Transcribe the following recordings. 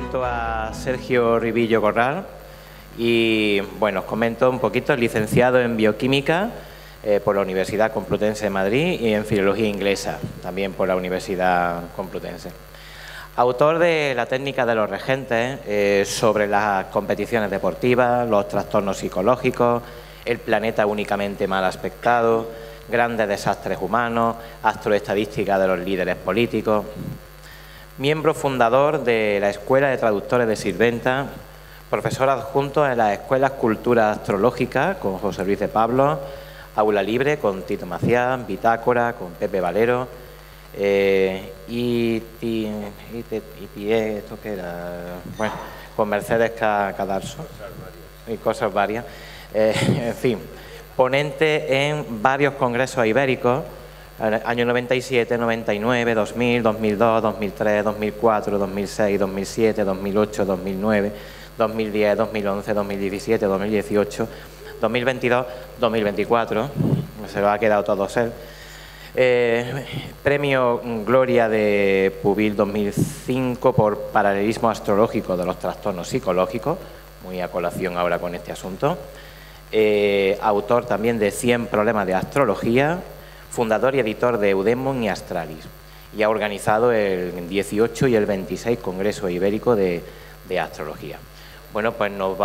presento a Sergio Ribillo Corral y bueno, os comento un poquito. Es licenciado en Bioquímica por la Universidad Complutense de Madrid y en Filología Inglesa, también por la Universidad Complutense. Autor de La técnica de los regentes, sobre las competiciones deportivas, los trastornos psicológicos, el planeta únicamente mal aspectado, grandes desastres humanos, astroestadística de los líderes políticos. Miembro fundador de la Escuela de Traductores de Sirventa, profesor adjunto en las Escuelas Cultura Astrológica con José Luis de Pablo, Aula Libre con Tito Maciá, Bitácora con Pepe Valero, esto que era, bueno, con Mercedes Cadarso y cosas varias. En fin, ponente en varios congresos ibéricos, años 97, 99, 2000, 2002, 2003, 2004, 2006, 2007, 2008, 2009, 2010, 2011, 2017, 2018, 2022, 2024, se lo ha quedado todo él. Premio Gloria de Pubil 2005 por paralelismo astrológico de los trastornos psicológicos, muy a colación ahora con este asunto. Autor también de 100 problemas de astrología, fundador y editor de Eudemon y Astralis, y ha organizado el 18 y el 26 Congreso Ibérico de Astrología. Bueno, pues no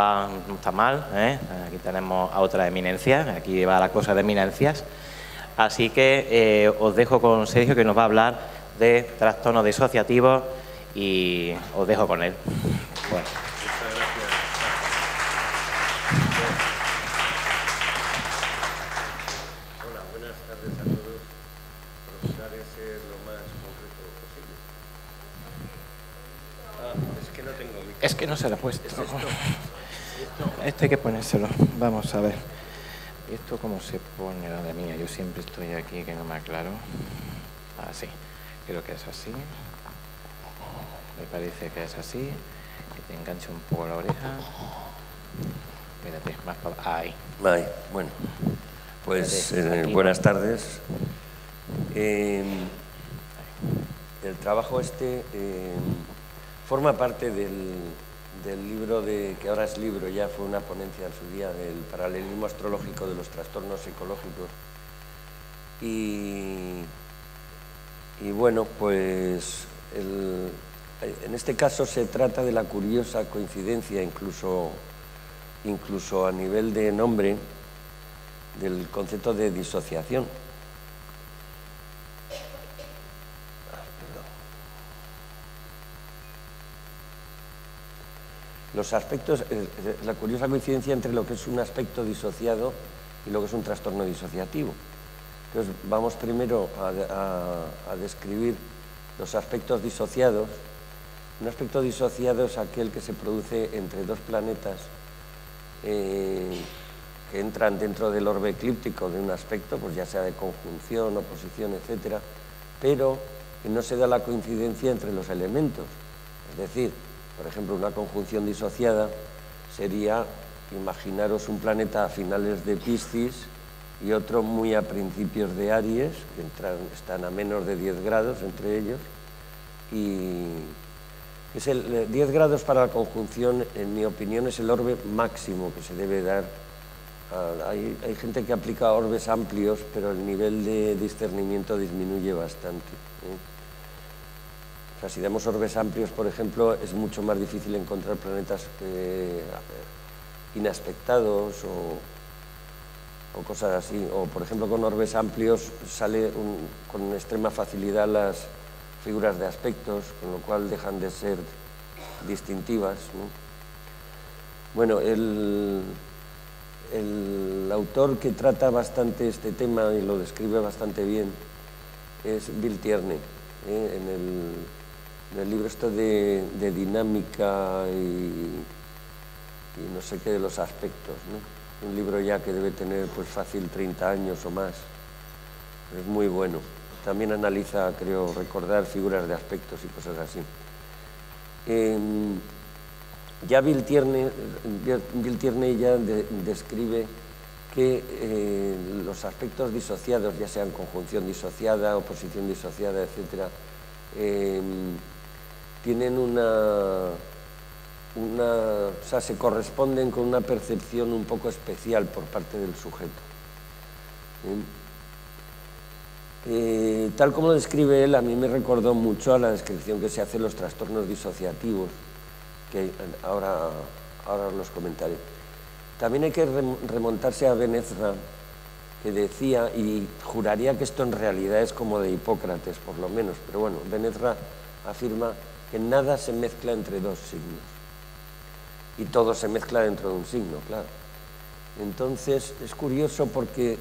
está mal, ¿eh? Aquí tenemos a otra eminencia, aquí va la cosa de eminencias, así que os dejo con Sergio, que nos va a hablar de trastornos disociativos, y os dejo con él. Bueno. Es que no se lo he puesto. Esto hay que ponérselo. Vamos a ver. ¿Esto cómo se pone? La de mía, yo siempre estoy aquí que no me aclaro. Así. Creo que es así. Me parece que es así. Que te enganche un poco la oreja. Espérate, más para... Ahí. Ahí. Bueno, pues buenas tardes. El trabajo forma parte del libro que ahora es libro, ya fue una ponencia en su día, del paralelismo astrológico de los trastornos psicológicos. Y bueno, pues en este caso se trata de la curiosa coincidencia, incluso a nivel de nombre, del concepto de disociación. Los aspectos, la curiosa coincidencia entre lo que es un aspecto disociado y lo que es un trastorno disociativo. Entonces, vamos primero a describir los aspectos disociados. Un aspecto disociado es aquel que se produce entre dos planetas que entran dentro del orbe eclíptico de un aspecto, pues ya sea de conjunción, oposición, etcétera, pero que no se da la coincidencia entre los elementos. Es decir, por ejemplo, una conjunción disociada sería, imaginaros un planeta a finales de Piscis y otro muy a principios de Aries, que están a menos de 10 grados entre ellos, y 10 grados para la conjunción, en mi opinión, es el orbe máximo que se debe dar. Hay gente que aplica orbes amplios, pero el nivel de discernimiento disminuye bastante, ¿eh? O sea, si damos orbes amplios, por ejemplo, es mucho más difícil encontrar planetas inaspectados o cosas así. O, por ejemplo, con orbes amplios sale con extrema facilidad las figuras de aspectos, con lo cual dejan de ser distintivas, ¿no? Bueno, el autor que trata bastante este tema y lo describe bastante bien es Bill Tierney, en el libro de dinámica y no sé qué de los aspectos, ¿no? Un libro ya que debe tener pues fácil 30 años o más. Es muy bueno. También analiza, creo recordar, figuras de aspectos y cosas así. Ya Bill Tierney ya describe que los aspectos disociados, ya sean conjunción disociada, oposición disociada, etcétera, tienen o sea, se corresponden con una percepción un poco especial por parte del sujeto. Tal como lo describe él, a mí me recordó mucho a la descripción que se hace de los trastornos disociativos, que ahora los comentaré. También hay que remontarse a Ben Ezra, que decía, y juraría que esto en realidad es como de Hipócrates, por lo menos, pero bueno, Ben Ezra afirma que nada se mezcla entre dos signos, y todo se mezcla dentro de un signo, claro. Entonces, es curioso porque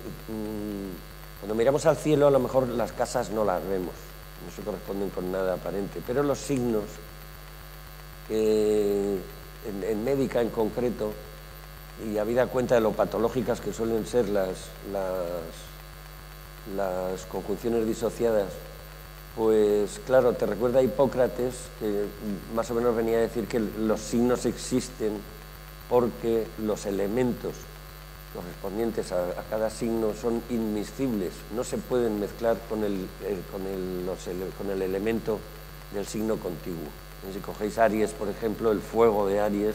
cuando miramos al cielo, a lo mejor las casas no las vemos, no se corresponden con nada aparente, pero los signos, en médica en concreto, y habida cuenta de lo patológicas que suelen ser las conjunciones disociadas, pues claro, te recuerda a Hipócrates, que más o menos venía a decir que los signos existen porque los elementos correspondientes a cada signo son inmiscibles, no se pueden mezclar con el elemento del signo contiguo. Si cogéis Aries, por ejemplo, el fuego de Aries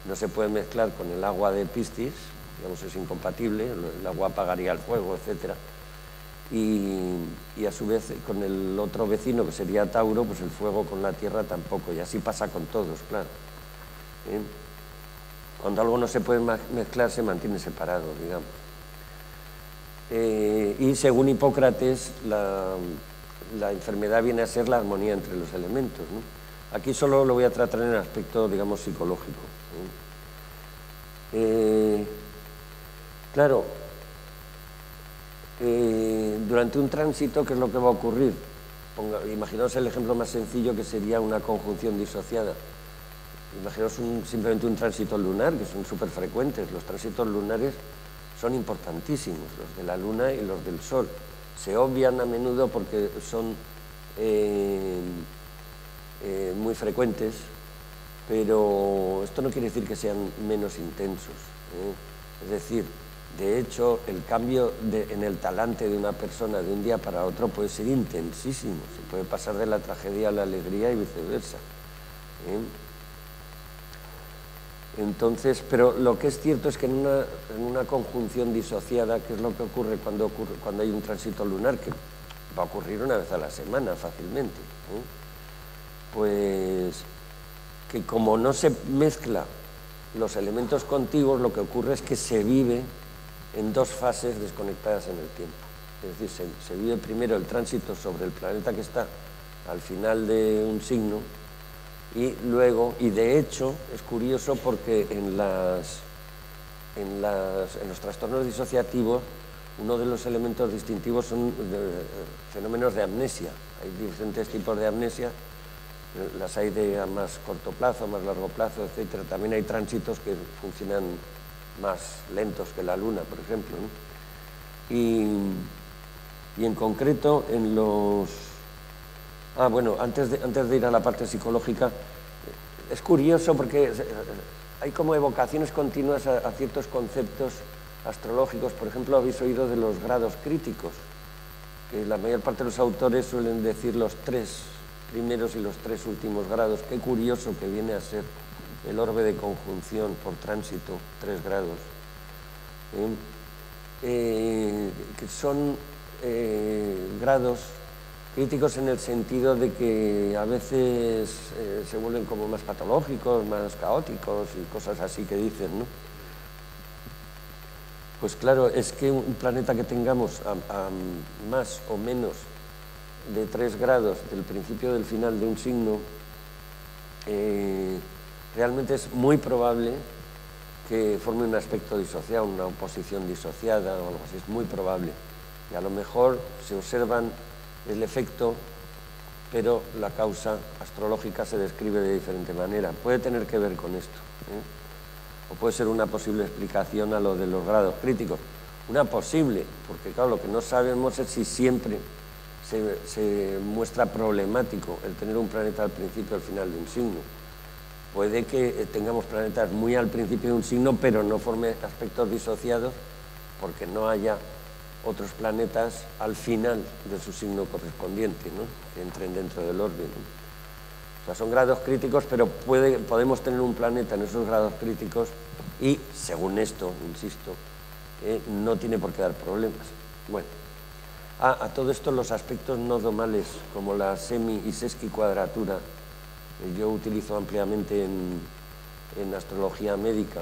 no se puede mezclar con el agua de Piscis, digamos, es incompatible, el agua apagaría el fuego, etc. Y a su vez con el otro vecino, que sería Tauro, pues el fuego con la tierra tampoco, y así pasa con todos, claro. Cuando algo no se puede mezclar, se mantiene separado, digamos. Y según Hipócrates, la enfermedad viene a ser la armonía entre los elementos, ¿no? Aquí solo lo voy a tratar en el aspecto, digamos, psicológico. Claro, durante un tránsito, ¿qué es lo que va a ocurrir? Imaginaos el ejemplo más sencillo, que sería una conjunción disociada. Imaginaos simplemente un tránsito lunar, que son súper frecuentes. Los tránsitos lunares son importantísimos, los de la Luna y los del Sol. Se obvian a menudo porque son muy frecuentes, pero esto no quiere decir que sean menos intensos. Es decir, de hecho, el cambio en el talante de una persona de un día para otro puede ser intensísimo. Se puede pasar de la tragedia a la alegría y viceversa. Entonces, pero lo que es cierto es que en una conjunción disociada, ¿qué es lo que ocurre cuando hay un tránsito lunar? Que va a ocurrir una vez a la semana fácilmente. Pues que como no se mezcla los elementos contiguos, lo que ocurre es que se vive en dos fases desconectadas en el tiempo. Es decir, se vive primero el tránsito sobre el planeta que está al final de un signo, y luego, y de hecho, es curioso porque en los trastornos disociativos, uno de los elementos distintivos son fenómenos de amnesia. Hay diferentes tipos de amnesia, las hay de más corto plazo, más largo plazo, etc. También hay tránsitos que funcionan más lentos que la Luna, por ejemplo, ¿no? Y en concreto, en los... bueno, antes de ir a la parte psicológica, es curioso porque hay como evocaciones continuas a ciertos conceptos astrológicos. Por ejemplo, habéis oído de los grados críticos, que la mayor parte de los autores suelen decir los 3 primeros y los 3 últimos grados. Qué curioso que viene a ser el orbe de conjunción por tránsito, 3 grados, que son grados críticos en el sentido de que a veces se vuelven como más patológicos, más caóticos y cosas así que dicen, ¿no? Pues claro, es que un planeta que tengamos a más o menos de 3 grados del principio del final de un signo, realmente es muy probable que forme un aspecto disociado, una oposición disociada o algo así, es muy probable. Y a lo mejor se observan el efecto, pero la causa astrológica se describe de diferente manera. Puede tener que ver con esto, o puede ser una posible explicación a lo de los grados críticos. Una posible, porque claro, lo que no sabemos es si siempre se muestra problemático el tener un planeta al principio y al final de un signo. Puede que tengamos planetas muy al principio de un signo, pero no forme aspectos disociados porque no haya otros planetas al final de su signo correspondiente, ¿no?, que entren dentro del orden, ¿no? O sea, son grados críticos, pero podemos tener un planeta en esos grados críticos y, según esto, insisto, no tiene por qué dar problemas. Bueno, a todo esto los aspectos no domales, como la semi y sesquicuadratura, yo utilizo ampliamente en astrología médica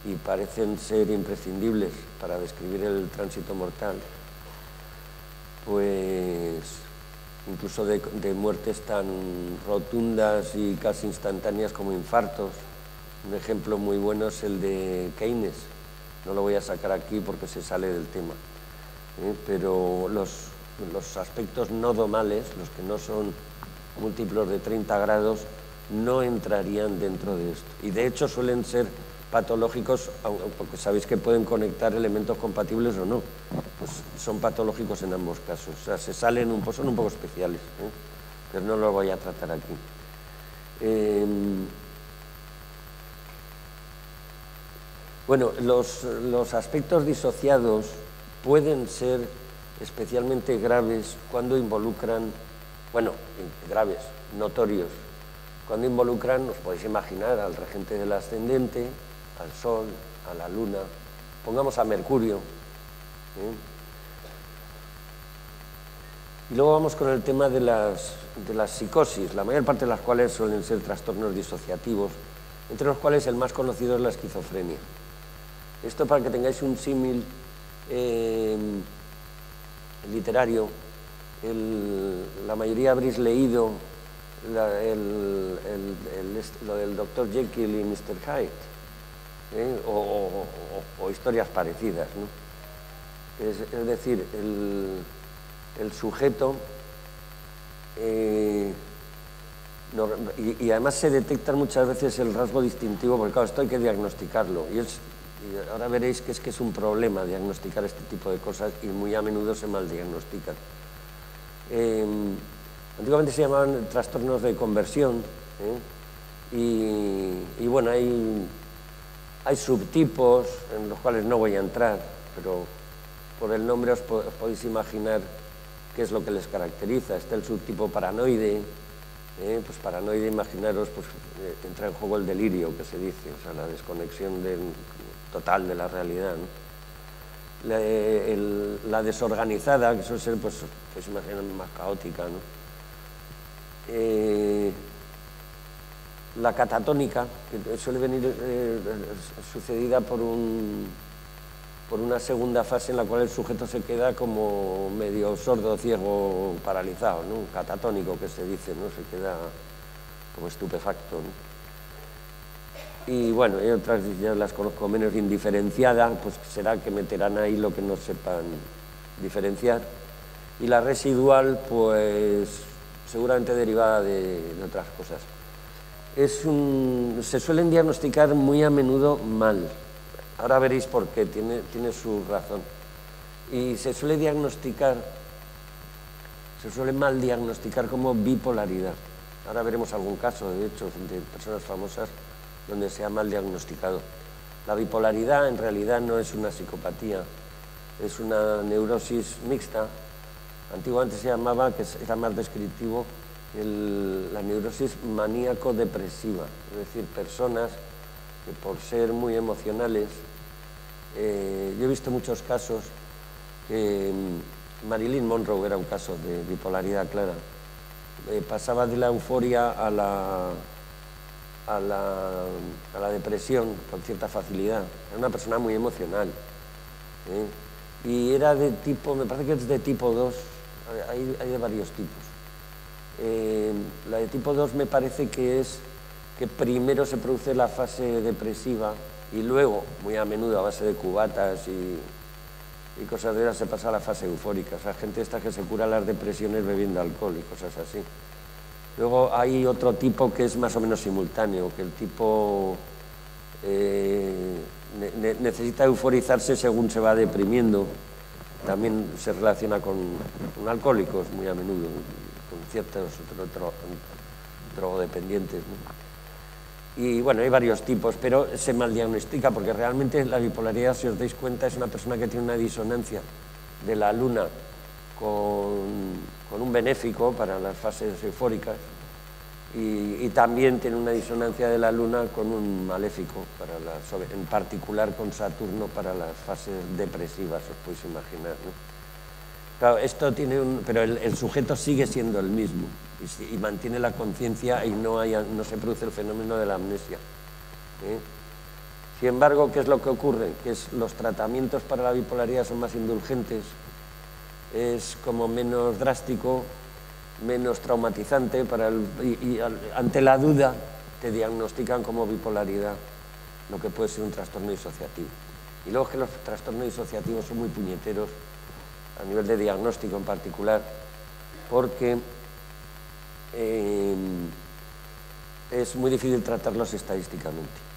y parecen ser imprescindibles para describir el tránsito mortal, pues incluso de muertes tan rotundas y casi instantáneas como infartos. Un ejemplo muy bueno es el de Keynes. No lo voy a sacar aquí porque se sale del tema, pero los aspectos no domales, los que no son múltiplos de 30 grados, no entrarían dentro de esto. Y de hecho suelen ser patológicos, porque sabéis que pueden conectar elementos compatibles o no. Pues son patológicos en ambos casos. O sea, son un poco especiales, pero no lo voy a tratar aquí. Bueno, los aspectos disociados pueden ser especialmente graves cuando involucran, bueno, graves, notorios, cuando involucran, os podéis imaginar, al regente del ascendente, al Sol, a la Luna, pongamos a Mercurio. Y luego vamos con el tema de las psicosis, la mayor parte de las cuales suelen ser trastornos disociativos, entre los cuales el más conocido es la esquizofrenia. Esto para que tengáis un símil literario, la mayoría habréis leído lo del Dr. Jekyll y Mr. Hyde, o historias parecidas, ¿no? Es decir, el sujeto, y además se detecta muchas veces el rasgo distintivo, porque claro, esto hay que diagnosticarlo, y ahora veréis que es un problema diagnosticar este tipo de cosas y muy a menudo se maldiagnostican. Antiguamente se llamaban trastornos de conversión, y bueno, hay subtipos en los cuales no voy a entrar, pero por el nombre os podéis imaginar qué es lo que les caracteriza. Está el subtipo paranoide, pues paranoide, imaginaros, pues entra en juego el delirio, que se dice, o sea, la desconexión total de la realidad, ¿no? La desorganizada, que suele ser, pues imaginan más caótica, ¿no? La catatónica, que suele venir sucedida por una segunda fase en la cual el sujeto se queda como medio sordo, ciego, paralizado, ¿no? Catatónico, que se dice, ¿no? Se queda como estupefacto, ¿no? Y bueno, hay otras, ya las conozco menos, indiferenciada, pues será que meterán ahí lo que no sepan diferenciar. Y la residual, pues seguramente derivada de otras cosas. Se suelen diagnosticar muy a menudo mal. Ahora veréis por qué, tiene su razón. Y se suele mal diagnosticar como bipolaridad. Ahora veremos algún caso, de hecho, de personas famosas donde se ha mal diagnosticado. La bipolaridad en realidad no es una psicopatía, es una neurosis mixta. Antiguamente se llamaba, que era más descriptivo, la neurosis maníaco-depresiva, es decir, personas que por ser muy emocionales, yo he visto muchos casos, Marilyn Monroe era un caso de bipolaridad clara, pasaba de la euforia a la depresión con cierta facilidad. Era una persona muy emocional, y era de tipo, me parece que es de tipo 2, hay de varios tipos. La de tipo 2 me parece que es que primero se produce la fase depresiva y luego, muy a menudo a base de cubatas y cosas de esas, se pasa a la fase eufórica. O sea, gente esta que se cura las depresiones bebiendo alcohol y cosas así. Luego hay otro tipo que es más o menos simultáneo, que el tipo necesita euforizarse según se va deprimiendo. También se relaciona con alcohólicos muy a menudo, con ciertos drogodependientes, ¿no? Y bueno, hay varios tipos, pero se maldiagnostica porque realmente la bipolaridad, si os dais cuenta, es una persona que tiene una disonancia de la luna con un benéfico para las fases eufóricas Y también tiene una disonancia de la Luna con un maléfico, en particular con Saturno para las fases depresivas, os podéis imaginar, ¿no? Claro, esto tiene pero el sujeto sigue siendo el mismo y mantiene la conciencia y no se produce el fenómeno de la amnesia, ¿eh? Sin embargo, ¿qué es lo que ocurre? Que los tratamientos para la bipolaridad son más indulgentes, es como menos drástico, menos traumatizante, ante la duda te diagnostican como bipolaridad lo que puede ser un trastorno disociativo. Y luego es que los trastornos disociativos son muy puñeteros a nivel de diagnóstico en particular, porque es muy difícil tratarlos estadísticamente.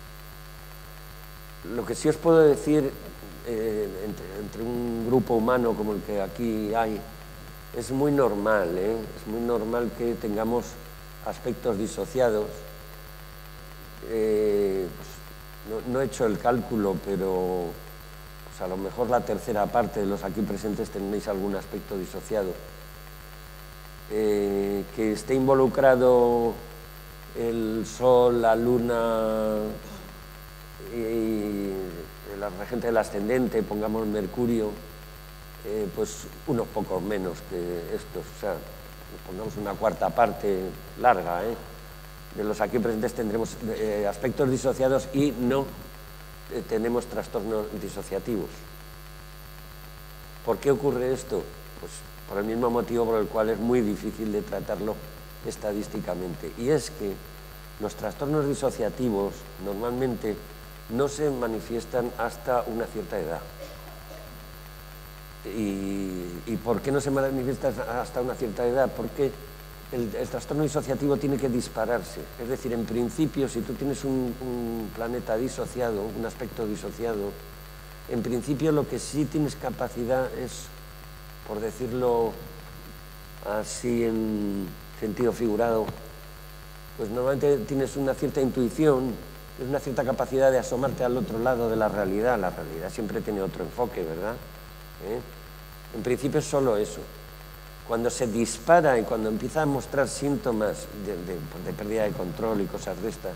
Lo que sí os puedo decir, entre un grupo humano como el que aquí hay, es muy normal, es muy normal que tengamos aspectos disociados. No he hecho el cálculo, pero pues a lo mejor la tercera parte de los aquí presentes tenéis algún aspecto disociado. Que esté involucrado el Sol, la Luna y la regente del ascendente, pongamos Mercurio, pues unos pocos menos que estos, o sea, pongamos una cuarta parte larga, de los aquí presentes tendremos aspectos disociados y no tenemos trastornos disociativos. ¿Por qué ocurre esto? Pues por el mismo motivo por el cual es muy difícil de tratarlo estadísticamente, y es que los trastornos disociativos normalmente no se manifiestan hasta una cierta edad. ¿Y por qué no se manifiesta hasta una cierta edad? Porque el trastorno disociativo tiene que dispararse. Es decir, en principio, si tú tienes un planeta disociado, un aspecto disociado, en principio lo que sí tienes capacidad es, por decirlo así en sentido figurado, pues normalmente tienes una cierta intuición, una cierta capacidad de asomarte al otro lado de la realidad. La realidad siempre tiene otro enfoque, ¿verdad? En principio es solo eso. Cuando se dispara y cuando empieza a mostrar síntomas de pérdida de control y cosas de estas,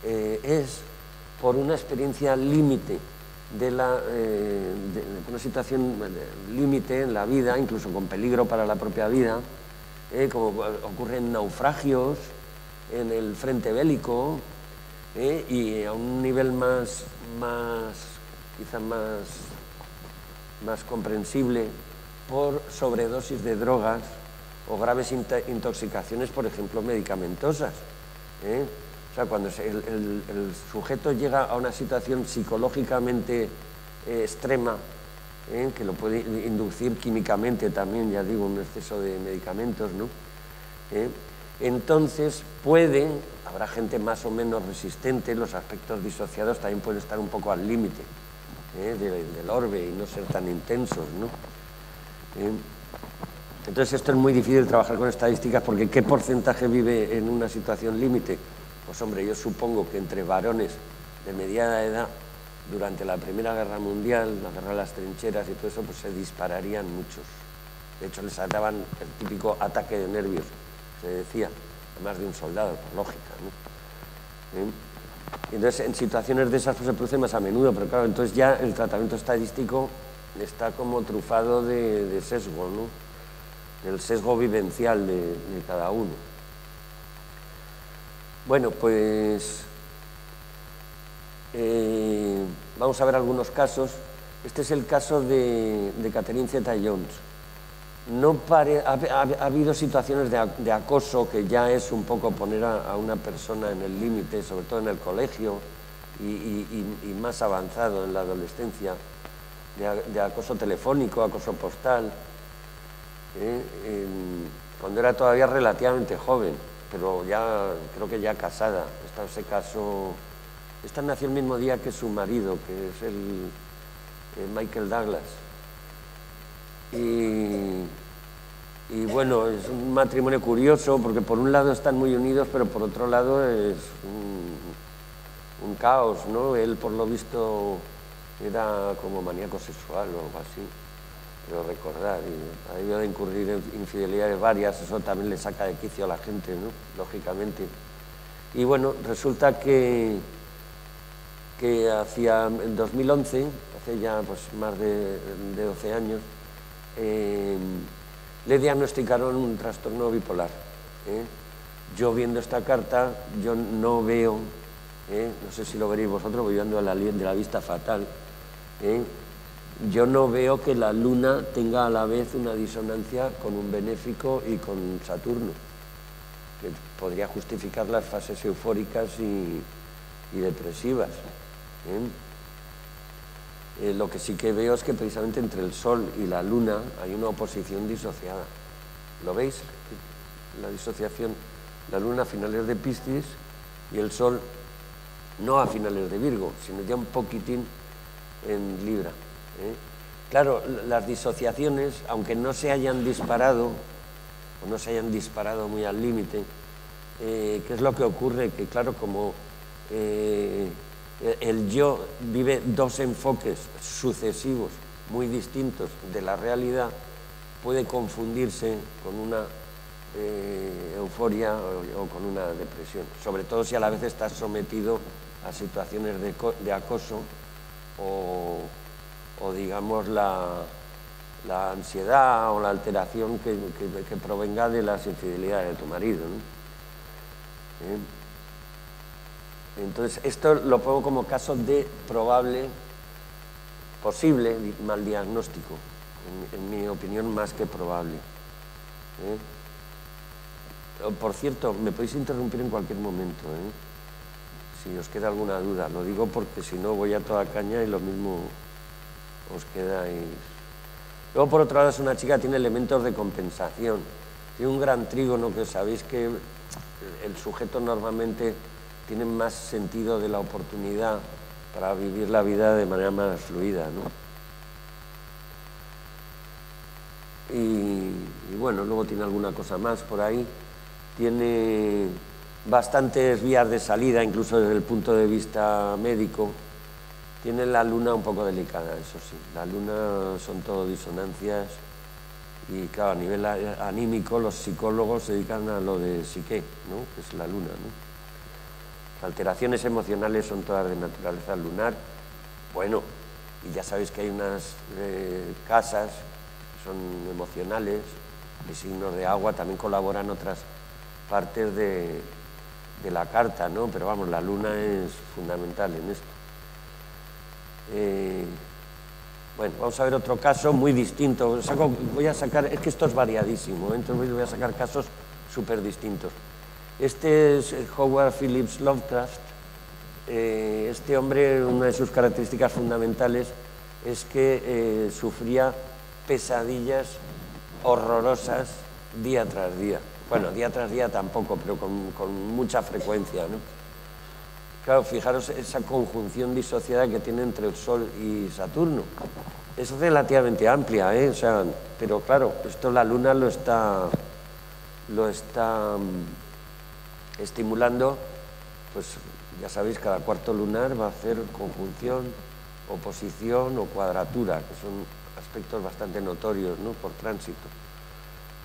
es por una experiencia límite de una situación límite en la vida, incluso con peligro para la propia vida, como ocurre en naufragios, en el frente bélico, y a un nivel quizá más comprensible, por sobredosis de drogas o graves intoxicaciones, por ejemplo, medicamentosas. O sea, cuando el sujeto llega a una situación psicológicamente extrema, que lo puede inducir químicamente también, ya digo, un exceso de medicamentos, ¿no? Entonces habrá gente más o menos resistente, los aspectos disociados también pueden estar un poco al límite del orbe y no ser tan intensos, ¿no? Entonces esto es muy difícil trabajar con estadísticas, porque ¿qué porcentaje vive en una situación límite? Pues hombre, yo supongo que entre varones de mediana edad, durante la Primera Guerra Mundial, la guerra de las trincheras y todo eso, pues se dispararían muchos. De hecho, les daban el típico ataque de nervios, se decía, a más de un soldado, por lógica, ¿no? Y entonces, en situaciones de esas pues, se produce más a menudo, pero claro, entonces ya el tratamiento estadístico está como trufado de sesgo, ¿no? Del sesgo vivencial de cada uno. Bueno, pues vamos a ver algunos casos. Este es el caso de Catherine Zeta-Jones. Ha habido situaciones de acoso, que ya es un poco poner a una persona en el límite, sobre todo en el colegio y más avanzado en la adolescencia, de acoso telefónico, acoso postal, cuando era todavía relativamente joven, pero ya creo que ya casada. Esta nació el mismo día que su marido, que es el Michael Douglas. Y bueno, es un matrimonio curioso, porque por un lado están muy unidos, pero por otro lado es un caos, ¿no? Él, por lo visto, era como maníaco sexual o algo así. creo recordar, y ha debido de incurrir en infidelidades varias, eso también le saca de quicio a la gente, ¿no? Lógicamente. Y bueno, resulta que en 2011, hace ya pues, más de 12 años, le diagnosticaron un trastorno bipolar. Yo viendo esta carta, yo no veo, no sé si lo veréis vosotros, voy ando de la vista fatal, yo no veo que la Luna tenga a la vez una disonancia con un benéfico y con Saturno, que podría justificar las fases eufóricas y depresivas. Lo que sí que veo es que precisamente entre el Sol y la Luna hay una oposición disociada. ¿Lo veis? La disociación, la Luna a finales de Piscis y el Sol no a finales de Virgo, sino ya un poquitín en Libra. Claro, las disociaciones, aunque no se hayan disparado, o no se hayan disparado muy al límite, ¿qué es lo que ocurre? Que claro, como el yo vive dos enfoques sucesivos muy distintos de la realidad, puede confundirse con una euforia o con una depresión, sobre todo si a la vez estás sometido a situaciones de acoso o digamos la ansiedad o la alteración que provenga de las infidelidades de tu marido, ¿no? Entonces, esto lo pongo como caso de posible mal diagnóstico, en mi opinión más que probable. Por cierto, me podéis interrumpir en cualquier momento, si os queda alguna duda. Lo digo porque si no voy a toda caña y lo mismo os quedáis. Luego, por otro lado, es una chica que tiene elementos de compensación. Tiene un gran trígono, que sabéis que el sujeto normalmente tiene más sentido de la oportunidad para vivir la vida de manera más fluida, ¿no? Y bueno, luego tiene alguna cosa más por ahí. Tiene bastantes vías de salida, incluso desde el punto de vista médico. Tiene la Luna un poco delicada, eso sí. La Luna son todo disonancias y, claro, a nivel anímico los psicólogos se dedican a lo de psique, ¿no? Que es la Luna, ¿no? Las alteraciones emocionales son todas de naturaleza lunar. Bueno, y ya sabéis que hay unas casas que son emocionales, de signos de agua, también colaboran otras partes de la carta, ¿no? Pero vamos, la Luna es fundamental en esto. Bueno, vamos a ver otro caso muy distinto. Voy a sacar, es que esto es variadísimo, entonces voy a sacar casos súper distintos. Este es Howard Phillips Lovecraft. Este hombre, una de sus características fundamentales es que sufría pesadillas horrorosas día tras día. Bueno, día tras día tampoco, pero con mucha frecuencia, ¿no? Claro, fijaros esa conjunción disociada que tiene entre el Sol y Saturno. Es relativamente amplia, o sea, pero claro, esto la Luna lo está estimulando, pues ya sabéis, cada cuarto lunar va a hacer conjunción, oposición o cuadratura, que son aspectos bastante notorios, ¿no? Por tránsito.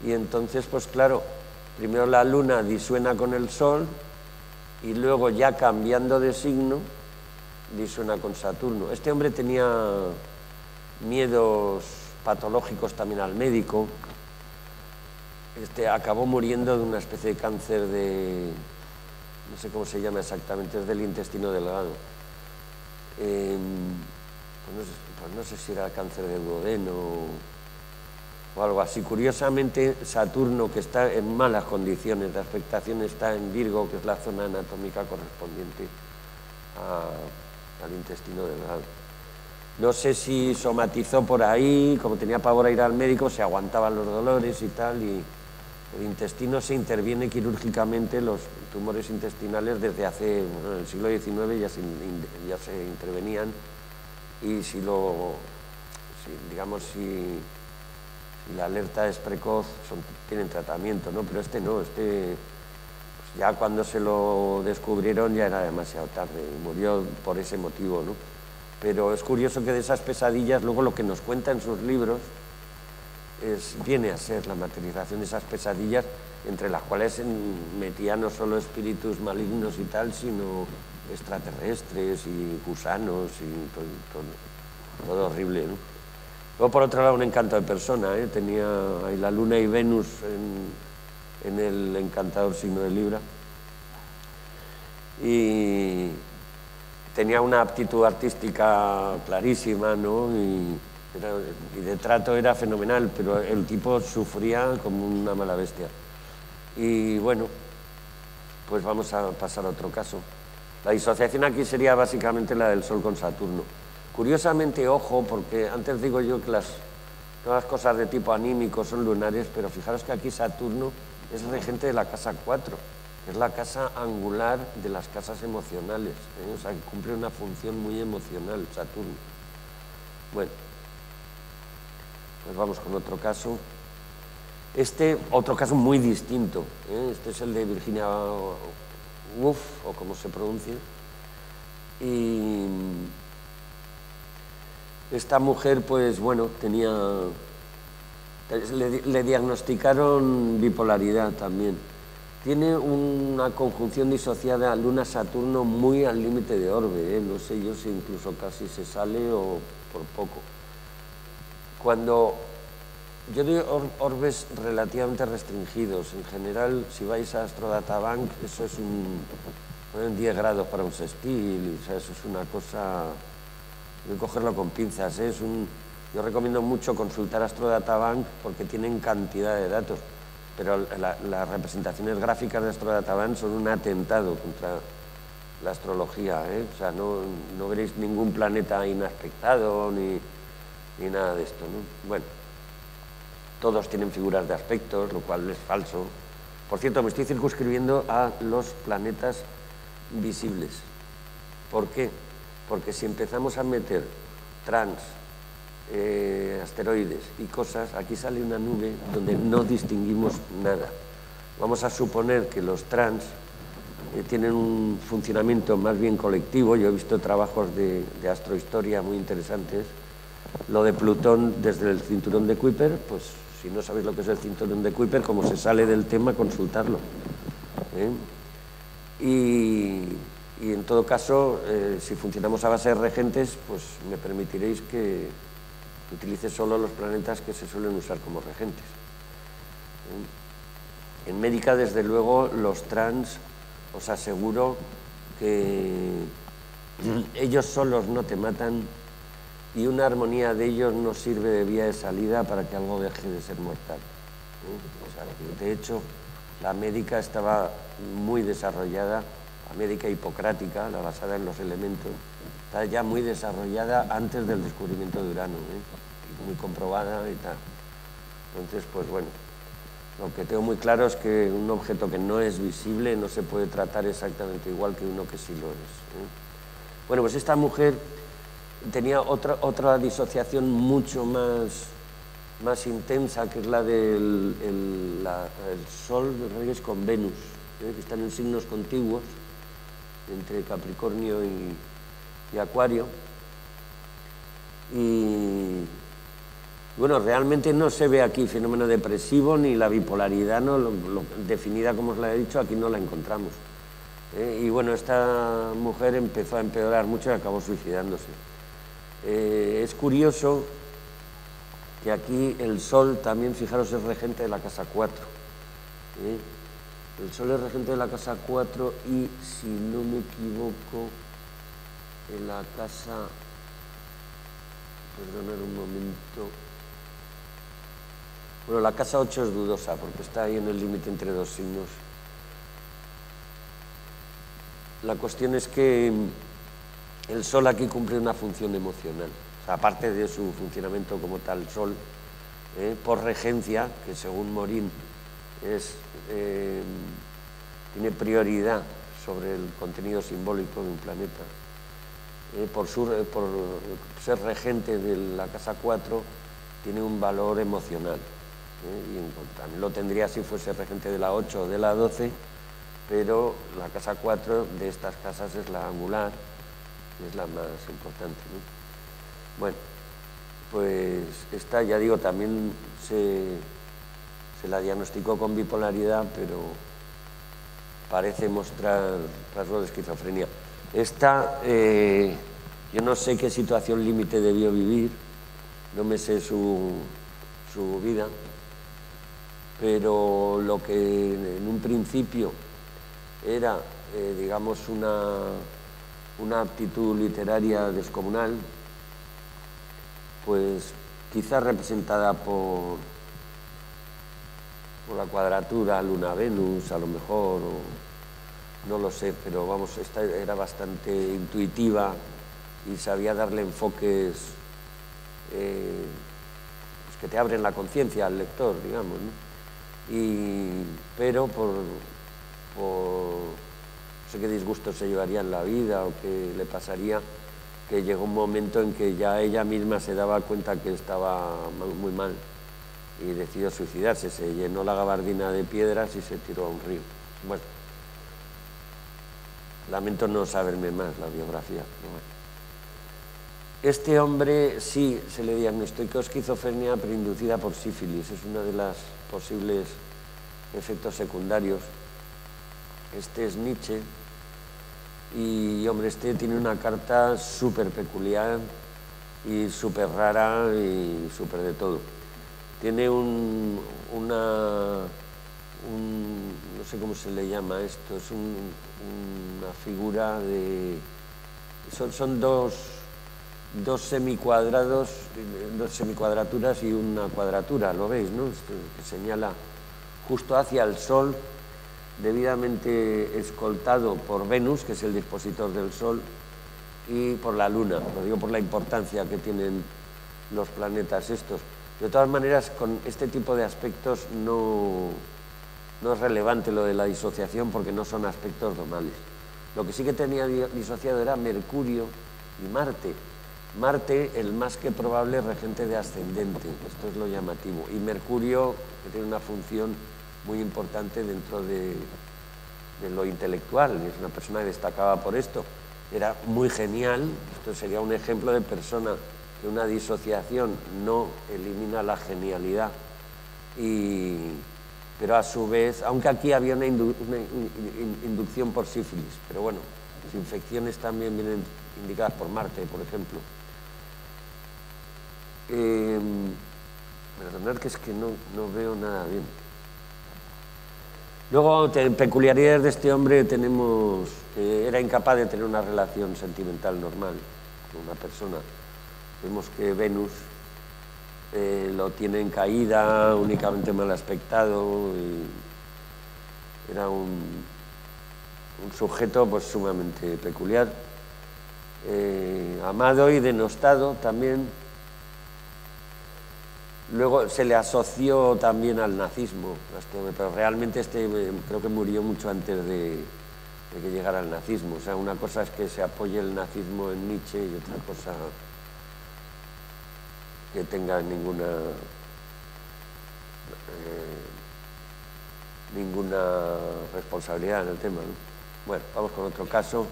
Y entonces, pues claro, primero la Luna disuena con el Sol y luego, ya cambiando de signo, disuena con Saturno. Este hombre tenía miedos patológicos también al médico. Acabó muriendo de una especie de cáncer no sé cómo se llama exactamente, es del intestino delgado. Pues no sé si era cáncer de duodeno o algo así. Curiosamente, Saturno, que está en malas condiciones de afectación, está en Virgo, que es la zona anatómica correspondiente al intestino delgado. No sé si somatizó por ahí, como tenía pavor a ir al médico, se aguantaban los dolores y tal, y el intestino se interviene quirúrgicamente, los tumores intestinales desde hace, bueno, en el siglo XIX ya se intervenían, y si la alerta es precoz, tienen tratamiento, ¿no? Pero este no, pues ya cuando se lo descubrieron ya era demasiado tarde, murió por ese motivo, ¿no? Pero es curioso que de esas pesadillas, luego lo que nos cuenta en sus libros, viene a ser la materialización de esas pesadillas, entre las cuales metía no solo espíritus malignos y tal, sino extraterrestres y gusanos y todo horrible, ¿no? Luego, por otro lado, un encanto de persona, ¿eh? Tenía ahí la Luna y Venus en el encantador signo de Libra. Y tenía una aptitud artística clarísima, ¿no? Y de trato era fenomenal, pero el tipo sufría como una mala bestia. Y bueno, pues vamos a pasar a otro caso. La disociación aquí sería básicamente la del Sol con Saturno. Curiosamente, ojo, porque antes digo yo que todas las cosas de tipo anímico son lunares, pero fijaros que aquí Saturno es regente de la casa 4, que es la casa angular de las casas emocionales, ¿eh? O sea, que cumple una función muy emocional, Saturno. Bueno, pues vamos con otro caso. Otro caso muy distinto, ¿eh? Este es el de Virginia Woolf, o como se pronuncia. Y esta mujer, pues bueno, le diagnosticaron bipolaridad también. Tiene una conjunción disociada Luna-Saturno muy al límite de orbe, ¿eh? No sé yo si incluso casi se sale o por poco. Cuando yo doy orbes relativamente restringidos, en general, si vais a Astrodatabank, eso es 10 grados para un sextil, o sea, eso es una cosa... Hay que cogerlo con pinzas, ¿eh? Yo recomiendo mucho consultar Astrodatabank porque tienen cantidad de datos, pero las representaciones gráficas de Astrodatabank son un atentado contra la astrología, ¿eh? O sea, no veréis ningún planeta inaspectado ni nada de esto, ¿no? Bueno, todos tienen figuras de aspectos, lo cual es falso. Por cierto, me estoy circunscribiendo a los planetas visibles. ¿Por qué? Porque si empezamos a meter asteroides y cosas, aquí sale una nube donde no distinguimos nada. Vamos a suponer que los tienen un funcionamiento más bien colectivo. Yo he visto trabajos de astrohistoria muy interesantes. Lo de Plutón desde el cinturón de Kuiper, pues si no sabéis lo que es el cinturón de Kuiper, como se sale del tema, consultarlo, ¿eh? Y en todo caso, si funcionamos a base de regentes, pues me permitiréis que utilice solo los planetas que se suelen usar como regentes. En médica, desde luego, los os aseguro que ellos solos no te matan y una armonía de ellos no sirve de vía de salida para que algo deje de ser mortal, ¿eh? O sea, de hecho, la médica estaba muy desarrollada. La médica hipocrática, la basada en los elementos, está ya muy desarrollada antes del descubrimiento de Urano, ¿eh? Muy comprobada y tal. Entonces, pues bueno, lo que tengo muy claro es que un objeto que no es visible no se puede tratar exactamente igual que uno que sí lo es, ¿eh? Bueno, pues esta mujer tenía otra disociación mucho más intensa, que es la del Sol de Reyes con Venus, ¿eh? Que están en signos contiguos entre Capricornio y Acuario. Y bueno, realmente no se ve aquí fenómeno depresivo ni la bipolaridad, ¿no? Definida como os la he dicho, aquí no la encontramos, ¿eh? Y bueno, esta mujer empezó a empeorar mucho y acabó suicidándose. Es curioso que aquí el Sol también, fijaros, es regente de la casa 4, ¿eh? El Sol es regente de la casa 4 y, si no me equivoco, en la casa... Perdonad un momento. Bueno, la casa 8 es dudosa porque está ahí en el límite entre dos signos. La cuestión es que el Sol aquí cumple una función emocional. O sea, aparte de su funcionamiento como tal Sol, por regencia, que según Morín tiene prioridad sobre el contenido simbólico de un planeta, por ser regente de la casa 4, tiene un valor emocional, y también lo tendría si fuese regente de la 8 o de la 12, pero la casa 4 de estas casas es la angular, y es la más importante, ¿no? Bueno, pues esta, ya digo, también se la diagnosticó con bipolaridad, pero parece mostrar rasgos de esquizofrenia. Esta, yo no sé qué situación límite debió vivir, no me sé su vida, pero lo que en un principio era, digamos, una aptitud literaria descomunal, pues quizás representada por la cuadratura Luna-Venus, a lo mejor, o no lo sé, pero vamos, esta era bastante intuitiva y sabía darle enfoques pues que te abren la conciencia al lector, digamos, ¿no? Pero por no sé qué disgustos se llevaría en la vida o qué le pasaría, que llegó un momento en que ya ella misma se daba cuenta que estaba muy mal y decidió suicidarse, se llenó la gabardina de piedras y se tiró a un río. Bueno, lamento no saberme más la biografía. Pero bueno. Este hombre sí se le diagnosticó esquizofrenia preinducida por sífilis, es uno de los posibles efectos secundarios. Este es Nietzsche y, hombre, este tiene una carta súper peculiar y súper rara y súper de todo. Tiene no sé cómo se le llama esto, es una figura de... Son dos semicuadrados, dos semicuadraturas y una cuadratura, ¿lo veis, no? Esto que señala justo hacia el Sol, debidamente escoltado por Venus, que es el dispositor del Sol, y por la Luna. Lo digo por la importancia que tienen los planetas estos. De todas maneras, con este tipo de aspectos no es relevante lo de la disociación porque no son aspectos domales. Lo que sí que tenía disociado era Mercurio y Marte. Marte, el más que probable regente de ascendente, esto es lo llamativo. Y Mercurio, que tiene una función muy importante dentro de lo intelectual, es una persona que destacaba por esto. Era muy genial, esto sería un ejemplo de persona que una disociación no elimina la genialidad, pero a su vez, aunque aquí había una inducción por sífilis, pero bueno, las infecciones también vienen indicadas por Marte, por ejemplo. Perdonad que es que no veo nada bien. Luego, peculiaridades de este hombre tenemos que era incapaz de tener una relación sentimental normal con una persona. Vemos que Venus lo tiene en caída, únicamente mal aspectado, y era un sujeto pues sumamente peculiar, amado y denostado también. Luego se le asoció también al nazismo, pero realmente creo que murió mucho antes de que llegara el nazismo. O sea, una cosa es que se apoye el nazismo en Nietzsche y otra cosa que tenga ninguna responsabilidad en el tema, ¿no? Bueno, vamos con otro caso.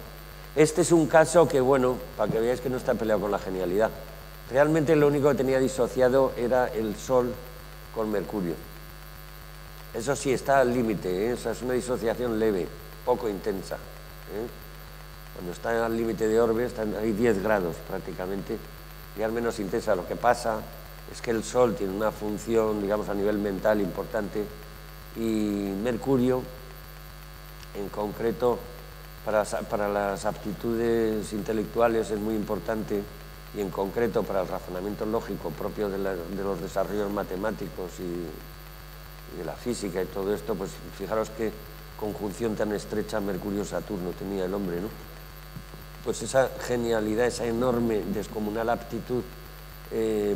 Este es un caso que, bueno, para que veáis que no está peleado con la genialidad. Realmente lo único que tenía disociado era el Sol con Mercurio. Eso sí, está al límite, ¿eh? O sea, es una disociación leve, poco intensa, ¿eh? Cuando está al límite de Orbe, hay 10 grados prácticamente, y al menos intensa. Lo que pasa es que el Sol tiene una función, digamos, a nivel mental importante, y Mercurio, en concreto, para las aptitudes intelectuales es muy importante, y en concreto para el razonamiento lógico propio de los desarrollos matemáticos y de la física y todo esto, pues fijaros qué conjunción tan estrecha Mercurio-Saturno tenía el hombre, ¿no? Pues esa genialidad, esa enorme, descomunal aptitud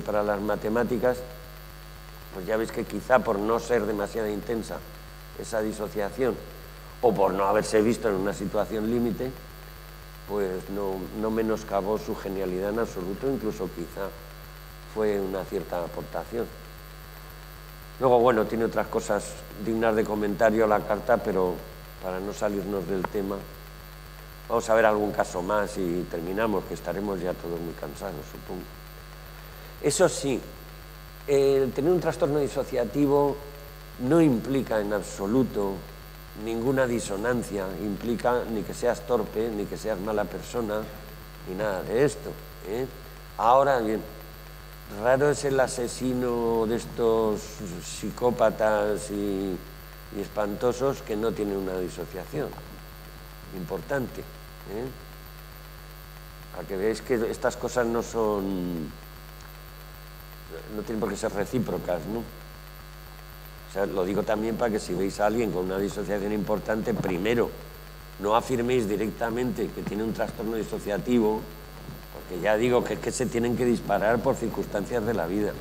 para las matemáticas, pues ya veis que quizá por no ser demasiado intensa esa disociación, o por no haberse visto en una situación límite, pues no menoscabó su genialidad en absoluto, incluso quizá fue una cierta aportación. Luego, bueno, tiene otras cosas dignas de comentario la carta, pero para no salirnos del tema, vamos a ver algún caso más y terminamos, que estaremos ya todos muy cansados, supongo. Eso sí, el tener un trastorno disociativo no implica en absoluto ninguna disonancia, implica ni que seas torpe, ni que seas mala persona, ni nada de esto, ¿eh? Ahora bien, raro es el asesino de estos psicópatas y espantosos que no tiene una disociación importante, ¿eh? Para que veáis que estas cosas no tienen por qué ser recíprocas, ¿no? O sea, lo digo también para que si veis a alguien con una disociación importante, primero, no afirméis directamente que tiene un trastorno disociativo, porque ya digo que es que se tienen que disparar por circunstancias de la vida,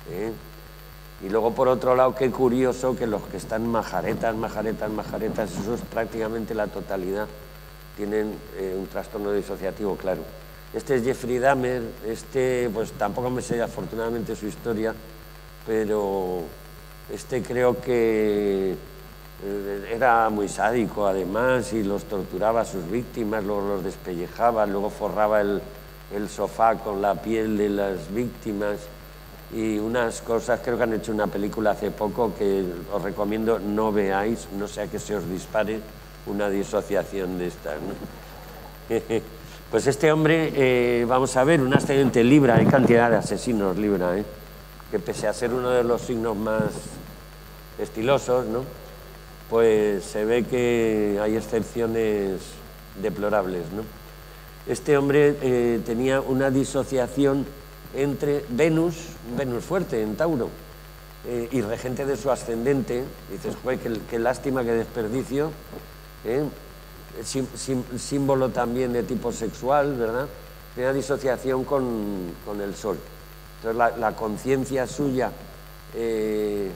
¿eh? Y luego, por otro lado, qué curioso que los que están majaretas, eso es prácticamente la totalidad, tienen un trastorno disociativo, claro. Este es Jeffrey Dahmer, pues tampoco me sé afortunadamente su historia, pero creo que era muy sádico además y los torturaba a sus víctimas, luego los despellejaba, luego forraba el sofá con la piel de las víctimas y unas cosas. Creo que han hecho una película hace poco que os recomiendo no veáis, no sea que se os dispare una disociación de estas, ¿no? Pues este hombre, vamos a ver, un ascendente Libra, hay cantidad de asesinos Libra, que pese a ser uno de los signos más estilosos, ¿no?, pues se ve que hay excepciones deplorables, ¿no? Este hombre tenía una disociación entre Venus fuerte en Tauro, y regente de su ascendente. Dices, joder, qué lástima, qué desperdicio, ¿eh? Símbolo también de tipo sexual, ¿verdad? Tenía disociación con el Sol. Entonces la conciencia suya del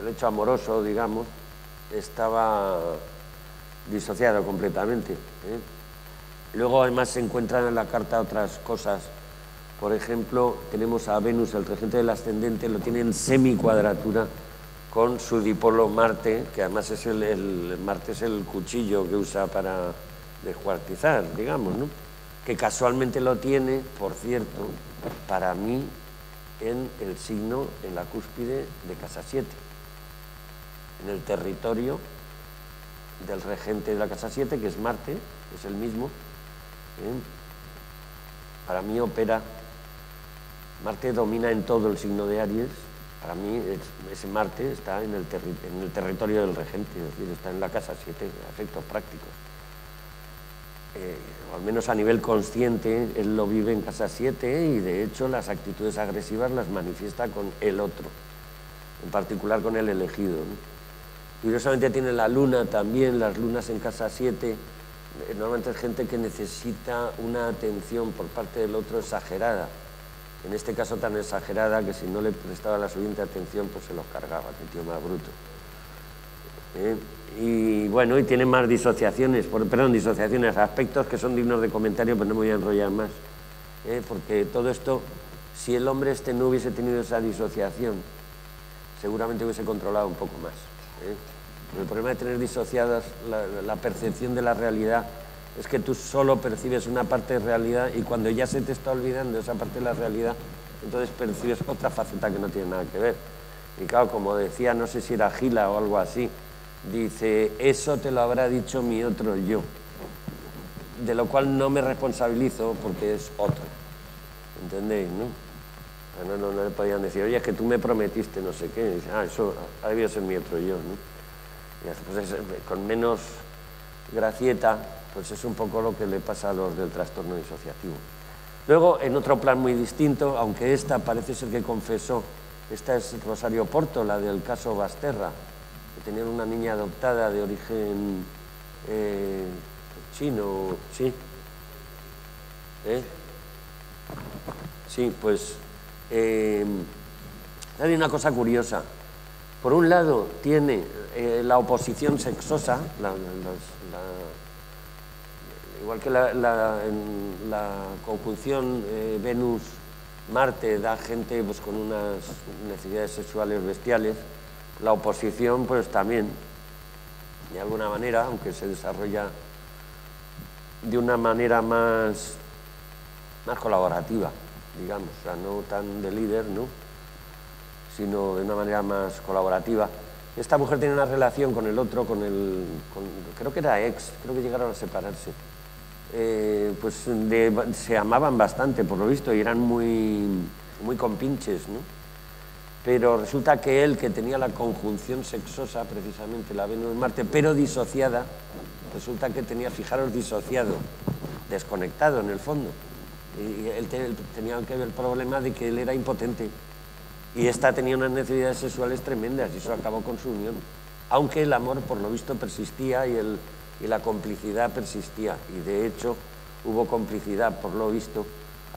hecho amoroso, digamos, estaba disociado completamente, ¿eh? Luego además se encuentran en la carta otras cosas. Por ejemplo, tenemos a Venus, el regente del ascendente, lo tiene en semicuadratura con su dipolo Marte, que además es Marte es el cuchillo que usa para descuartizar, digamos, ¿no? Que casualmente lo tiene, por cierto, para mí, en el signo, en la cúspide de casa 7, en el territorio del regente de la casa 7, que es Marte, es el mismo, ¿eh? Para mí opera, Marte domina en todo el signo de Aries. Para mí ese Marte está en el territorio del regente, es decir, está en la casa 7, a efectos prácticos. O al menos a nivel consciente, él lo vive en casa 7 y de hecho las actitudes agresivas las manifiesta con el otro, en particular con el elegido, ¿no? Curiosamente tiene la luna también, las lunas en casa 7, normalmente es gente que necesita una atención por parte del otro exagerada, en este caso tan exagerada que si no le prestaba la suficiente atención pues se los cargaba, qué tío más bruto. Y bueno, y tiene más disociaciones, aspectos que son dignos de comentario, pero no me voy a enrollar más, porque todo esto, si el hombre no hubiese tenido esa disociación, seguramente hubiese controlado un poco más, El problema de tener disociadas la percepción de la realidad es que tú solo percibes una parte de realidad y cuando ya se te está olvidando esa parte de la realidad, entonces percibes otra faceta que no tiene nada que ver. Y claro, como decía, no sé si era Gila o algo así, dice, eso te lo habrá dicho mi otro yo, de lo cual no me responsabilizo porque es otro, ¿entendéis, no? No le podían decir, oye, es que tú me prometiste no sé qué, y dice, eso ha debido ser mi otro yo, ¿no? Y así, pues con menos gracieta, pues es un poco lo que le pasa a los del trastorno disociativo. Luego, en otro plan muy distinto, aunque esta parece ser que confesó, esta es Rosario Porto, la del caso Basterra, que tenían una niña adoptada de origen chino, ¿sí? Sí, pues hay una cosa curiosa. Por un lado, tiene la oposición sexosa, igual que en la conjunción Venus-Marte da gente pues, con unas necesidades sexuales bestiales, la oposición pues también, de alguna manera, aunque se desarrolla de una manera más colaborativa. digamos, o sea, no tan de líder, ¿no?, sino de una manera más colaborativa. Esta mujer tenía una relación con el otro, creo que era ex, creo que llegaron a separarse. Pues se amaban bastante, por lo visto, y eran muy compinches, ¿no? Pero resulta que él, que tenía la conjunción sexosa, precisamente la Venus Marte, pero disociada, resulta que tenía, fijaros, disociado, desconectado en el fondo. Y él tenía que ver el problema de que él era impotente. Y esta tenía unas necesidades sexuales tremendas y eso acabó con su unión. Aunque el amor, por lo visto, persistía y la complicidad persistía. Y de hecho hubo complicidad, por lo visto,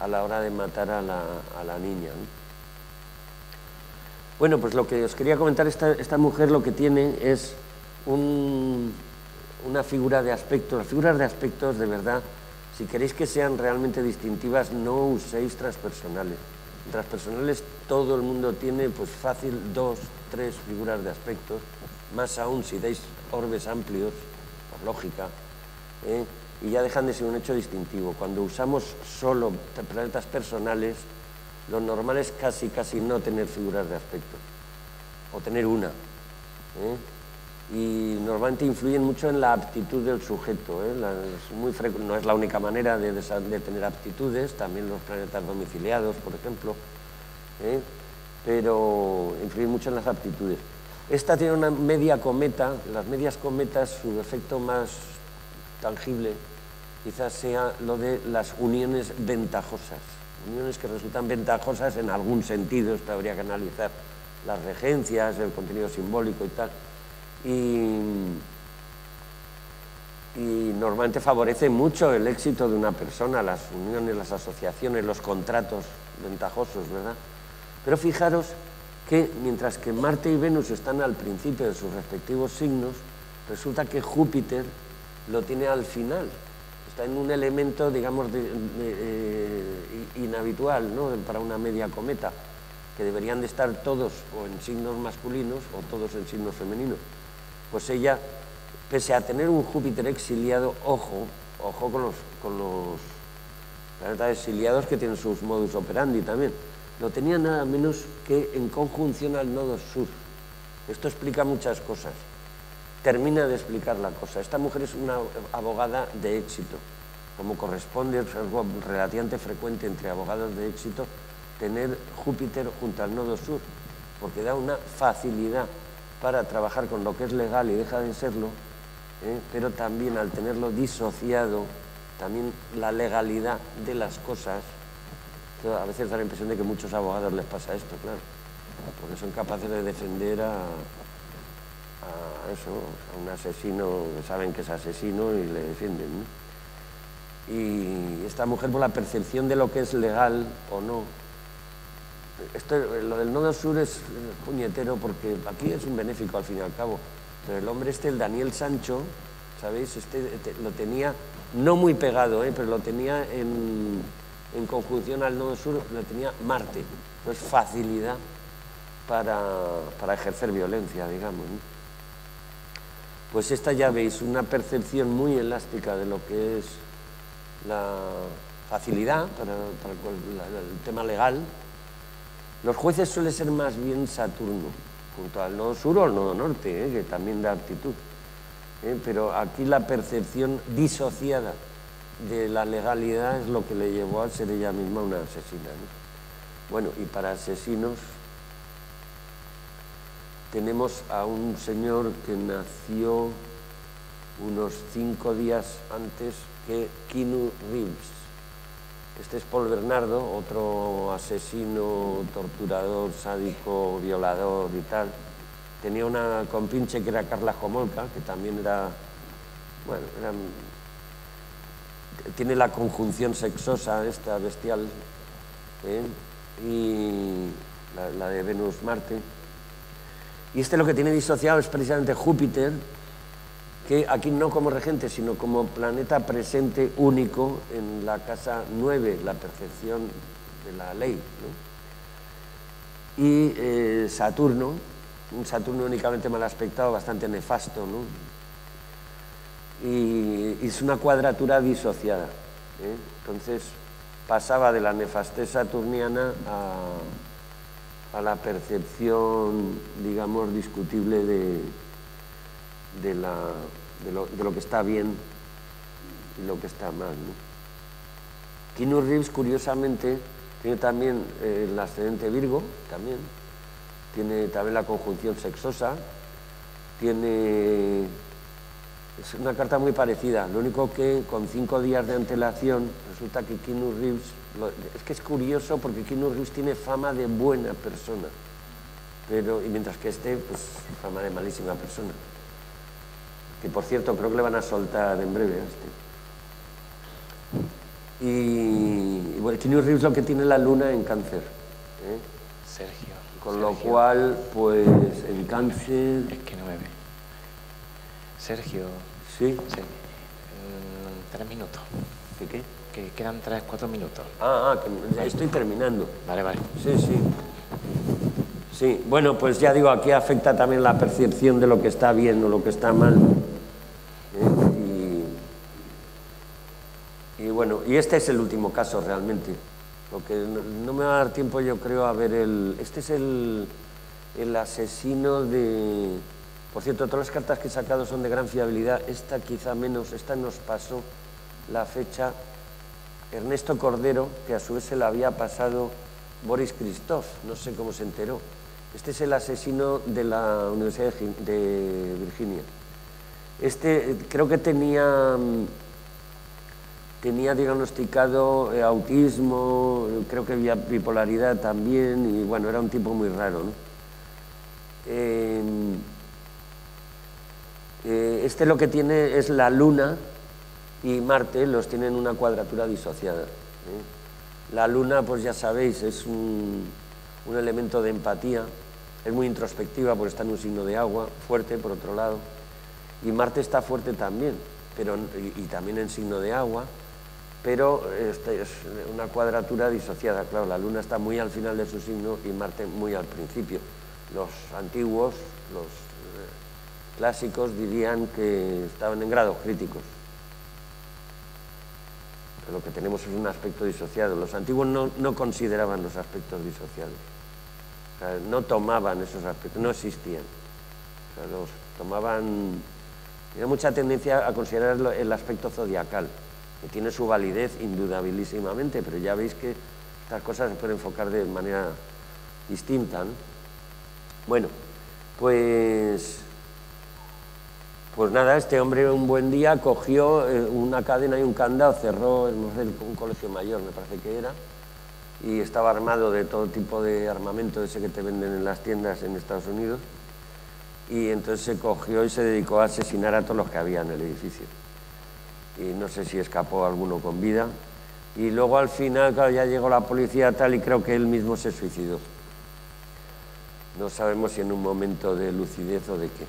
a la hora de matar a la niña, ¿no? Bueno, pues lo que os quería comentar, esta mujer lo que tiene es una figura de aspectos. Las figuras de aspectos, de verdad, si queréis que sean realmente distintivas, no uséis transpersonales. En transpersonales todo el mundo tiene, pues fácil, 2, 3 figuras de aspectos, más aún si dais orbes amplios, por lógica, y ya dejan de ser un hecho distintivo. Cuando usamos solo planetas personales, lo normal es casi no tener figuras de aspecto, o tener una, y normalmente influyen mucho en la aptitud del sujeto, no es la única manera de tener aptitudes, también los planetas domiciliados, por ejemplo, pero influyen mucho en las aptitudes. Esta tiene una media cometa. Las medias cometas, su efecto más tangible quizás sea lo de las uniones ventajosas, uniones que resultan ventajosas en algún sentido. Esto habría que analizar las regencias, el contenido simbólico y tal. Y normalmente favorece mucho el éxito de una persona, las uniones, las asociaciones, los contratos ventajosos, ¿verdad? Pero fijaros que mientras que Marte y Venus están al principio de sus respectivos signos, resulta que Júpiter lo tiene al final. Está en un elemento, digamos, inhabitual, ¿no?, para una media cometa, que deberían de estar todos o en signos masculinos o todos en signos femeninos. Pues ella, pese a tener un Júpiter exiliado, ojo con los planetas exiliados, que tienen sus modus operandi también, lo tenía nada menos que en conjunción al nodo sur. Esto explica muchas cosas. Termina de explicar la cosa. Esta mujer es una abogada de éxito. Como corresponde, es algo relativamente frecuente entre abogados de éxito, tener Júpiter junto al nodo sur, porque da una facilidad para trabajar con lo que es legal y deja de serlo, pero también al tenerlo disociado, también la legalidad de las cosas. A veces da la impresión de que a muchos abogados les pasa esto, claro, porque son capaces de defender a un asesino, que saben que es asesino y le defienden, ¿no? Y esta mujer, por la percepción de lo que es legal o no, lo del nodo sur es puñetero, porque aquí es un benéfico al fin y al cabo, pero el hombre el Daniel Sancho, ¿sabéis? Lo tenía no muy pegado, pero lo tenía en conjunción al nodo sur, lo tenía Marte. Pues facilidad para ejercer violencia, digamos, ¿no? Pues esta, ya veis, una percepción muy elástica de lo que es la facilidad para el tema legal. Los jueces suele ser más bien Saturno, junto al nodo sur o al nodo norte, que también da aptitud. Pero aquí la percepción disociada de la legalidad es lo que le llevó a ser ella misma una asesina, ¿no? Bueno, y para asesinos tenemos a un señor que nació unos 5 días antes que Keanu Reeves. Este es Paul Bernardo, otro asesino, torturador, sádico, violador y tal. Tenía una compinche que era Carla Homolka, que también era, bueno, tiene la conjunción sexosa esta bestial, y la de Venus-Marte. Y lo que tiene disociado es precisamente Júpiter, que aquí no como regente, sino como planeta presente único en la casa 9, la percepción de la ley, ¿no? Y Saturno, un Saturno únicamente mal aspectado, bastante nefasto, ¿no? Y es una cuadratura disociada, Entonces, pasaba de la nefastez saturniana a la percepción, digamos, discutible de lo que está bien y lo que está mal, ¿no? Keanu Reeves, curiosamente, tiene también el ascendente Virgo, tiene también la conjunción sexosa, es una carta muy parecida, lo único que con 5 días de antelación resulta que Keanu Reeves, es que es curioso porque Keanu Reeves tiene fama de buena persona, y mientras que pues fama de malísima persona, que por cierto creo que le van a soltar en breve a Y bueno, Keanu Reeves lo que tiene la luna en Cáncer, Sergio. Con lo cual, pues en Cáncer... Es que no me ve. Sergio. Sí. 3 minutos. ¿Qué? Que quedan 3-4 minutos. Que estoy terminando. Vale. Sí. Sí, bueno, pues ya digo, aquí afecta también la percepción de lo que está bien o lo que está mal. Y bueno, y este es el último caso realmente. Lo que no me va a dar tiempo, yo creo, a ver este es el asesino de... Por cierto, todas las cartas que he sacado son de gran fiabilidad. Esta quizá menos, esta nos pasó la fecha Ernesto Cordero, que a su vez se la había pasado Boris Christoph, no sé cómo se enteró. Este es el asesino de la Universidad de Virginia. Este creo que tenía diagnosticado autismo, creo que había bipolaridad también, y bueno, era un tipo muy raro, ¿no? Este lo que tiene es la Luna y Marte, los tienen una cuadratura disociada. La Luna, pues ya sabéis, es un elemento de empatía, es muy introspectiva porque está en un signo de agua, fuerte por otro lado, y Marte está fuerte también, y también en signo de agua, pero es una cuadratura disociada. Claro, la Luna está muy al final de su signo y Marte muy al principio. Los antiguos, los clásicos, dirían que estaban en grados críticos. Pero lo que tenemos es un aspecto disociado. Los antiguos no consideraban los aspectos disociados. O sea, no tomaban esos aspectos, no existían. O sea, los tomaban... Tiene mucha tendencia a considerar el aspecto zodiacal, que tiene su validez indudabilísimamente, pero ya veis que estas cosas se pueden enfocar de manera distinta, ¿no? Bueno, pues nada, este hombre un buen día cogió una cadena y un candado, cerró un colegio mayor, me parece que era, y estaba armado de todo tipo de armamento ese que te venden en las tiendas en Estados Unidos, y entonces se cogió y se dedicó a asesinar a todos los que había en el edificio. Y no sé si escapó alguno con vida. Y luego al final, claro, ya llegó la policía tal y creo que él mismo se suicidó. No sabemos si en un momento de lucidez o de qué.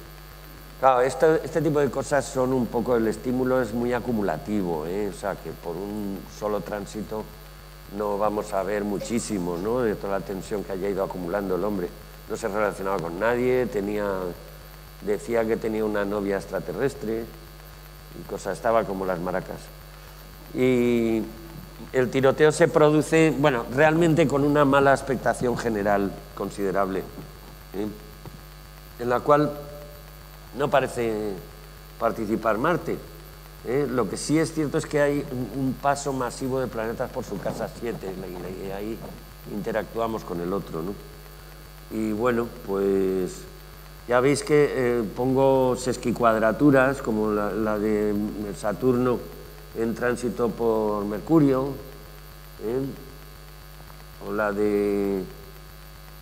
Claro, este tipo de cosas son un poco, el estímulo es muy acumulativo, ¿eh? O sea, que por un solo tránsito no vamos a ver muchísimo, ¿no?, de toda la tensión que haya ido acumulando el hombre. No se relacionaba con nadie, decía que tenía una novia extraterrestre y cosas, estaba como las maracas. Y el tiroteo se produce, bueno, realmente con una mala expectación general considerable, ¿eh?, en la cual no parece participar Marte, ¿eh? Lo que sí es cierto es que hay un paso masivo de planetas por su casa 7 y ahí interactuamos con el otro, ¿no? Y bueno, pues ya veis que pongo sesquicuadraturas como la de Saturno en tránsito por Mercurio, ¿eh?, o la de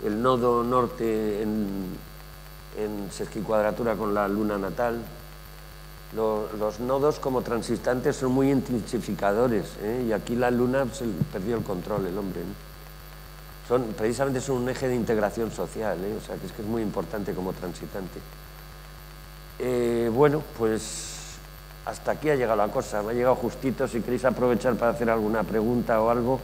el nodo norte en sesquicuadratura con la luna natal. Los nodos como transistantes son muy intensificadores, ¿eh?, y aquí la luna se perdió el control, el hombre, ¿no? Precisamente son un eje de integración social, ¿eh? O sea, que es muy importante como transitante. Bueno, pues hasta aquí ha llegado la cosa, me ha llegado justito. Si queréis aprovechar para hacer alguna pregunta o algo,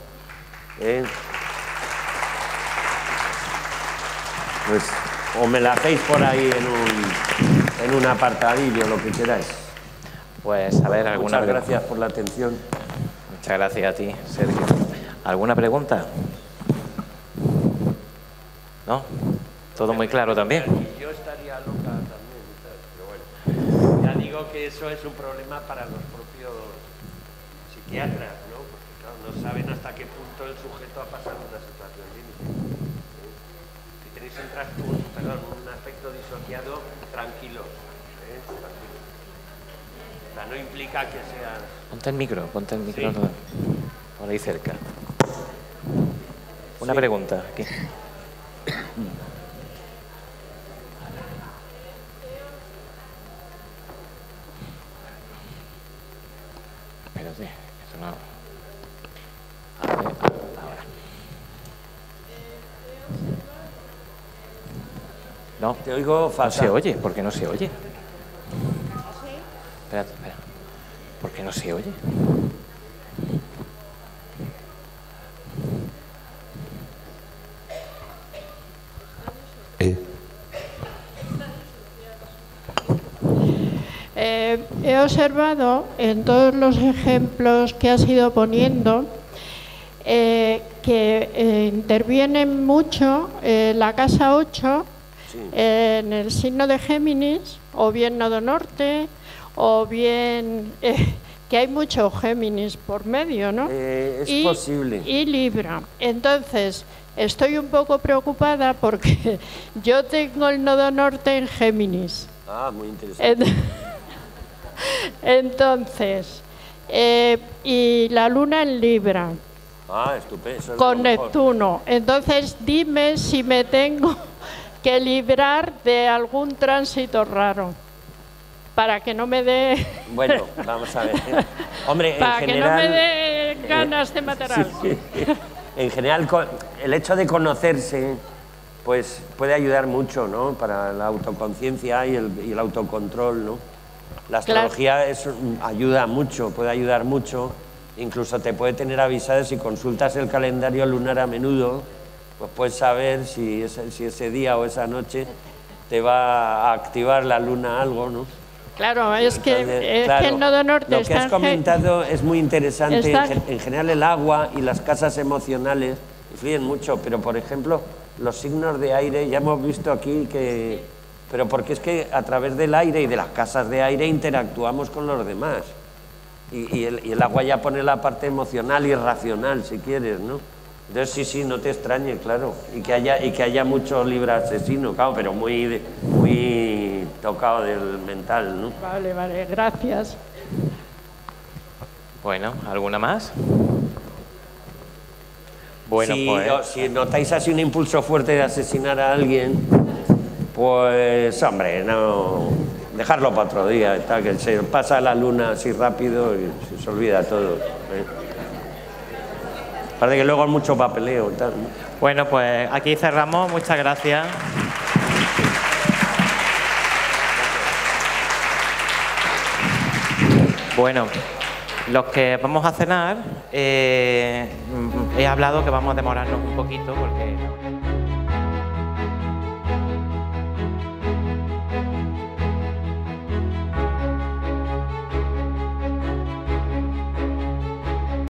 pues o me la hacéis por ahí en un apartadillo, lo que queráis. Pues a ver, alguna... Muchas gracias por la atención. Muchas gracias a ti, Sergio. ¿Alguna pregunta? ¿No? Todo muy claro también. Yo estaría loca también, pero bueno. Ya digo que eso es un problema para los propios psiquiatras, ¿no? Porque claro, no saben hasta qué punto el sujeto ha pasado una situación límite. Si tenéis un aspecto disociado, tranquilos. Tranquilos. O sea, no implica que seas... Ponte el micro Sí. por ahí cerca. Una pregunta aquí. Espérate, eso no. A ver, ahora. No, Te oigo no fatal. se oye. ¿Por qué no se oye? Espérate, espera. ¿Por qué no se oye? He observado en todos los ejemplos que has ido poniendo que intervienen mucho la casa 8 en el signo de Géminis, o bien nodo norte, o bien que hay mucho Géminis por medio, ¿no? Es posible. Y Libra. Entonces, estoy un poco preocupada porque yo tengo el nodo norte en Géminis. Ah, muy interesante. Entonces, y la luna en Libra, Ah, estupendo. Eso es con lo mejor. Neptuno. Entonces, dime si me tengo que librar de algún tránsito raro, para que no me dé... Bueno, vamos a ver. Hombre, para en que general... no me dé ganas de matar a alguien. En general, el hecho de conocerse pues puede ayudar mucho, ¿no? Para la autoconciencia y el autocontrol, ¿no? La astrología ayuda mucho, puede ayudar mucho. Incluso te puede tener avisado si consultas el calendario lunar a menudo, pues puedes saber si ese día o esa noche te va a activar la luna algo, ¿no? Claro, es que el nodo norte lo que está has comentado es muy interesante. está... En general el agua y las casas emocionales influyen mucho, pero por ejemplo los signos de aire, ya hemos visto aquí que... Pero porque es que a través del aire y de las casas de aire interactuamos con los demás. Y el agua ya pone la parte emocional y racional, si quieres, ¿no? Entonces sí, no te extrañe, claro. Y que haya mucho Libra asesino, claro, pero muy tocado del mental, ¿no? Vale, gracias. Bueno, ¿alguna más? Bueno, Si notáis así un impulso fuerte de asesinar a alguien, pues, hombre, no... Dejarlo para otro día, tal, que se pasa la luna así rápido y se olvida todo. Parece que luego hay mucho papeleo y tal, ¿no? Bueno, pues aquí cerramos. Muchas gracias. Bueno, los que vamos a cenar, he hablado que vamos a demorarnos un poquito porque...